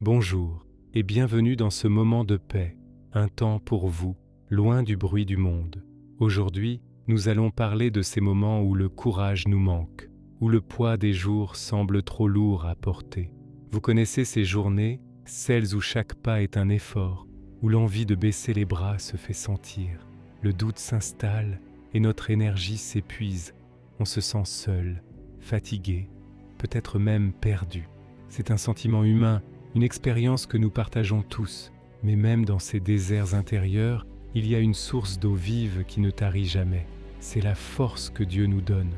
Bonjour et bienvenue dans ce moment de paix, un temps pour vous, loin du bruit du monde. Aujourd'hui, nous allons parler de ces moments où le courage nous manque, où le poids des jours semble trop lourd à porter. Vous connaissez ces journées, celles où chaque pas est un effort, où l'envie de baisser les bras se fait sentir, le doute s'installe et notre énergie s'épuise. On se sent seul, fatigué, peut-être même perdu. C'est un sentiment humain, une expérience que nous partageons tous, mais même dans ces déserts intérieurs, il y a une source d'eau vive qui ne tarit jamais. C'est la force que Dieu nous donne.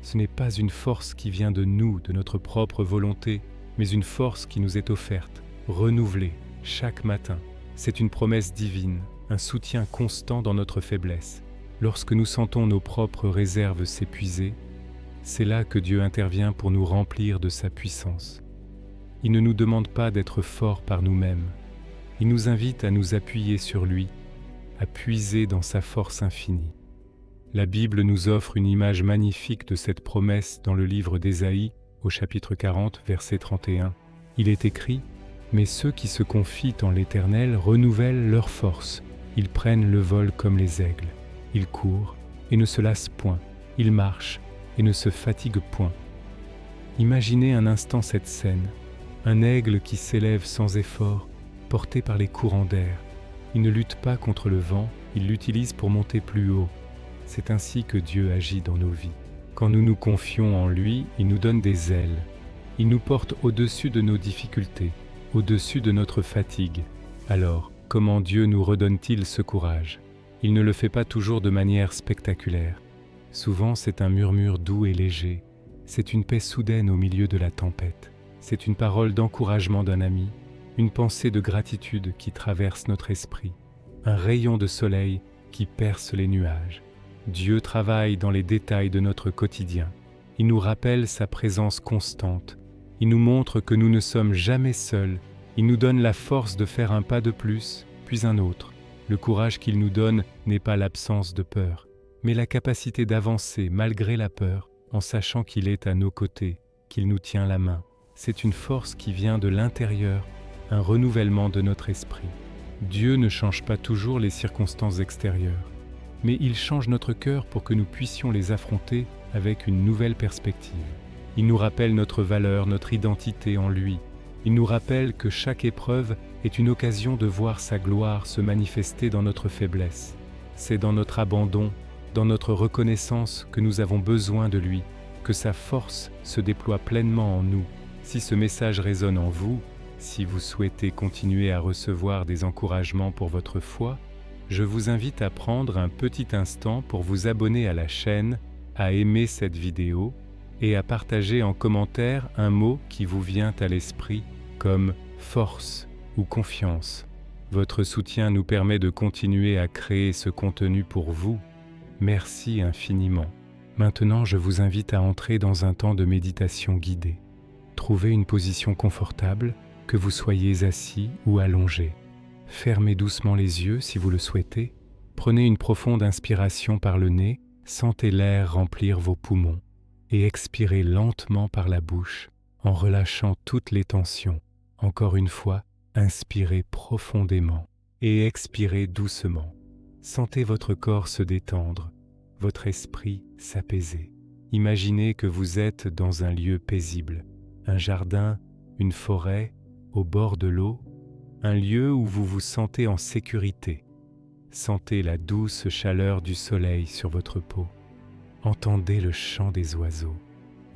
Ce n'est pas une force qui vient de nous, de notre propre volonté, mais une force qui nous est offerte, renouvelée, chaque matin. C'est une promesse divine, un soutien constant dans notre faiblesse. Lorsque nous sentons nos propres réserves s'épuiser, c'est là que Dieu intervient pour nous remplir de sa puissance. Il ne nous demande pas d'être forts par nous-mêmes. Il nous invite à nous appuyer sur lui, à puiser dans sa force infinie. La Bible nous offre une image magnifique de cette promesse dans le livre d'Ésaïe, au chapitre 40, verset 31. Il est écrit « Mais ceux qui se confient en l'Éternel renouvellent leur force. Ils prennent le vol comme les aigles. Ils courent et ne se lassent point. Ils marchent et ne se fatiguent point. » Imaginez un instant cette scène. Un aigle qui s'élève sans effort, porté par les courants d'air. Il ne lutte pas contre le vent, il l'utilise pour monter plus haut. C'est ainsi que Dieu agit dans nos vies. Quand nous nous confions en lui, il nous donne des ailes. Il nous porte au-dessus de nos difficultés, au-dessus de notre fatigue. Alors, comment Dieu nous redonne-t-il ce courage? Il ne le fait pas toujours de manière spectaculaire. Souvent, c'est un murmure doux et léger. C'est une paix soudaine au milieu de la tempête. C'est une parole d'encouragement d'un ami, une pensée de gratitude qui traverse notre esprit, un rayon de soleil qui perce les nuages. Dieu travaille dans les détails de notre quotidien. Il nous rappelle sa présence constante. Il nous montre que nous ne sommes jamais seuls. Il nous donne la force de faire un pas de plus, puis un autre. Le courage qu'il nous donne n'est pas l'absence de peur, mais la capacité d'avancer malgré la peur, en sachant qu'il est à nos côtés, qu'il nous tient la main. C'est une force qui vient de l'intérieur, un renouvellement de notre esprit. Dieu ne change pas toujours les circonstances extérieures, mais il change notre cœur pour que nous puissions les affronter avec une nouvelle perspective. Il nous rappelle notre valeur, notre identité en lui. Il nous rappelle que chaque épreuve est une occasion de voir sa gloire se manifester dans notre faiblesse. C'est dans notre abandon, dans notre reconnaissance que nous avons besoin de lui, que sa force se déploie pleinement en nous. Si ce message résonne en vous, si vous souhaitez continuer à recevoir des encouragements pour votre foi, je vous invite à prendre un petit instant pour vous abonner à la chaîne, à aimer cette vidéo et à partager en commentaire un mot qui vous vient à l'esprit comme force ou confiance. Votre soutien nous permet de continuer à créer ce contenu pour vous. Merci infiniment. Maintenant, je vous invite à entrer dans un temps de méditation guidée. Trouvez une position confortable, que vous soyez assis ou allongé. Fermez doucement les yeux si vous le souhaitez. Prenez une profonde inspiration par le nez, sentez l'air remplir vos poumons et expirez lentement par la bouche en relâchant toutes les tensions. Encore une fois, inspirez profondément et expirez doucement. Sentez votre corps se détendre, votre esprit s'apaiser. Imaginez que vous êtes dans un lieu paisible. Un jardin, une forêt, au bord de l'eau, un lieu où vous vous sentez en sécurité. Sentez la douce chaleur du soleil sur votre peau. Entendez le chant des oiseaux.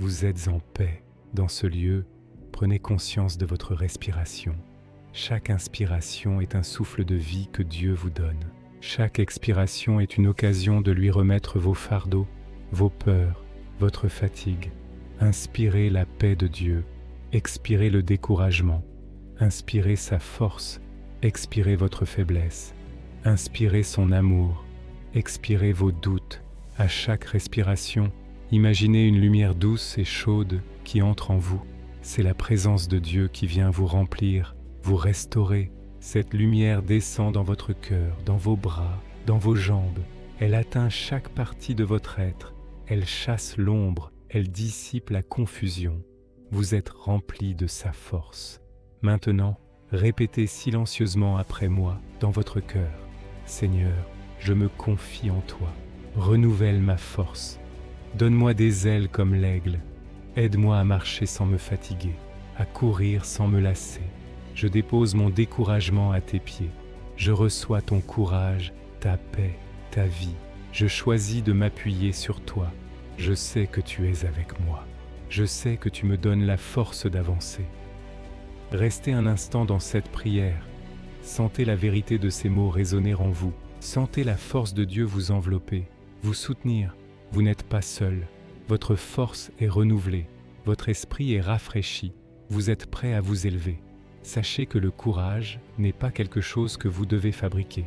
Vous êtes en paix dans ce lieu. Prenez conscience de votre respiration. Chaque inspiration est un souffle de vie que Dieu vous donne. Chaque expiration est une occasion de lui remettre vos fardeaux, vos peurs, votre fatigue. Inspirez la paix de Dieu, expirez le découragement, inspirez sa force, expirez votre faiblesse, inspirez son amour, expirez vos doutes. À chaque respiration, imaginez une lumière douce et chaude qui entre en vous. C'est la présence de Dieu qui vient vous remplir, vous restaurer. Cette lumière descend dans votre cœur, dans vos bras, dans vos jambes. Elle atteint chaque partie de votre être. Elle chasse l'ombre. Elle dissipe la confusion. Vous êtes rempli de sa force. Maintenant, répétez silencieusement après moi dans votre cœur. Seigneur, je me confie en toi. Renouvelle ma force. Donne-moi des ailes comme l'aigle. Aide-moi à marcher sans me fatiguer, à courir sans me lasser. Je dépose mon découragement à tes pieds. Je reçois ton courage, ta paix, ta vie. Je choisis de m'appuyer sur toi. Je sais que tu es avec moi. Je sais que tu me donnes la force d'avancer. Restez un instant dans cette prière. Sentez la vérité de ces mots résonner en vous. Sentez la force de Dieu vous envelopper, vous soutenir. Vous n'êtes pas seul. Votre force est renouvelée. Votre esprit est rafraîchi. Vous êtes prêt à vous élever. Sachez que le courage n'est pas quelque chose que vous devez fabriquer.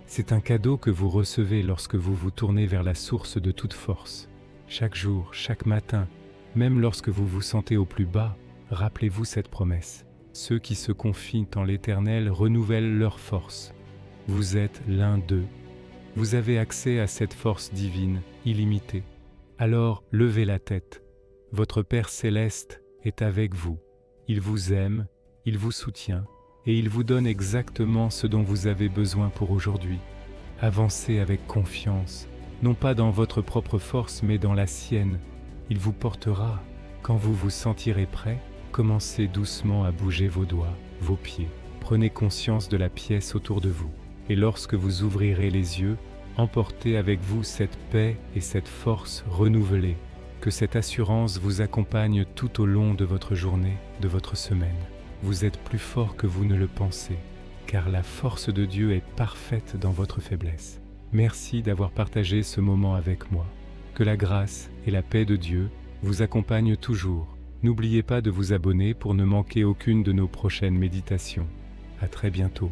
C'est un cadeau que vous recevez lorsque vous vous tournez vers la source de toute force. Chaque jour, chaque matin, même lorsque vous vous sentez au plus bas, rappelez-vous cette promesse. Ceux qui se confient en l'Éternel renouvellent leur force. Vous êtes l'un d'eux. Vous avez accès à cette force divine, illimitée. Alors, levez la tête. Votre Père céleste est avec vous. Il vous aime, il vous soutient et il vous donne exactement ce dont vous avez besoin pour aujourd'hui. Avancez avec confiance, non pas dans votre propre force, mais dans la sienne. Il vous portera. Quand vous vous sentirez prêt, commencez doucement à bouger vos doigts, vos pieds. Prenez conscience de la pièce autour de vous. Et lorsque vous ouvrirez les yeux, emportez avec vous cette paix et cette force renouvelée. Que cette assurance vous accompagne tout au long de votre journée, de votre semaine. Vous êtes plus fort que vous ne le pensez, car la force de Dieu est parfaite dans votre faiblesse. Merci d'avoir partagé ce moment avec moi. Que la grâce et la paix de Dieu vous accompagnent toujours. N'oubliez pas de vous abonner pour ne manquer aucune de nos prochaines méditations. À très bientôt.